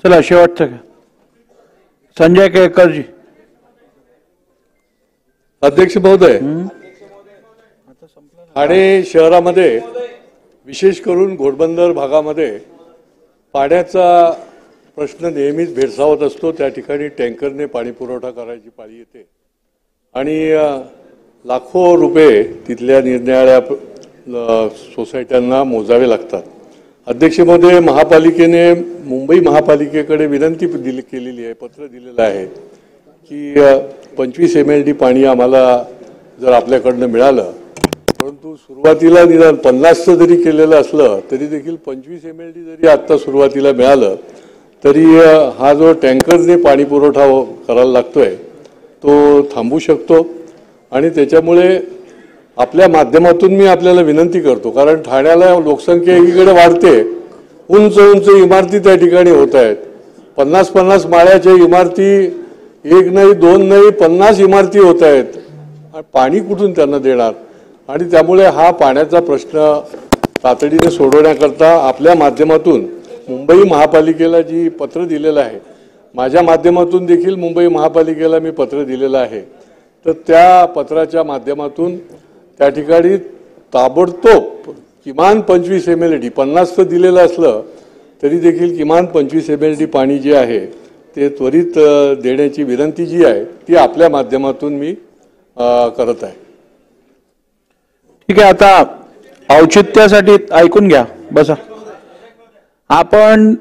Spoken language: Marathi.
चला शेवटचं घ्या. संजय केळकरजी. अध्यक्ष महोदय, ठाणे शहरामध्ये विशेष करून घोडबंदर भागामध्ये पाण्याचा प्रश्न नेहमीच भेडसावत असतो. त्या ठिकाणी टँकरने पाणी पुरवठा करायची पाळी येते आणि लाखो रुपये तिथल्या निरनिराळ्या सोसायट्यांना मोजावे लागतात. अध्यक्ष महोदय, महापालिकेने मुंबई महापालिकेकडे विनंती केलेली आहे, पत्र दिलेलं आहे की 25 MLD पाणी आम्हाला जर आपल्याकडनं मिळालं, परंतु सुरुवातीला निदान 50चं जरी केलेलं असलं तरी देखील 25 MLD जरी आत्ता सुरुवातीला मिळालं तरी हा जो टँकरने पाणी पुरवठा करायला लागतोय तो थांबू शकतो. आणि त्याच्यामुळे आपल्या माध्यमातून मी आपल्याला विनंती करतो, कारण ठाण्याला लोकसंख्या एकीकडे वाढते, उंच उंच इमारती त्या ठिकाणी होत आहेत. 50-50 माळ्याच्या इमारती, एक नाही दोन नाही 50 इमारती होत आहेत. पाणी कुठून त्यांना देणार? आणि त्यामुळे हा पाण्याचा प्रश्न तातडीने सोडवण्याकरता आपल्या माध्यमातून मुंबई महापालिकेला जी पत्र दिलेलं आहे, माझ्या माध्यमातून देखील मुंबई महापालिकेला मी पत्र दिलेलं आहे, तर त्या पत्राच्या माध्यमातून त्या ठिकाणी ताबडतोब किमान 25 MLD, 50चं दिलेलं असलं तरी देखील किमान 25 MLD पाणी जे आहे ते त्वरित देण्याची विनंती जी आहे ती आपल्या माध्यमातून मी करत आहे. ठीक आहे, आता औचित्यासाठी ऐकून घ्या. बसा. आपण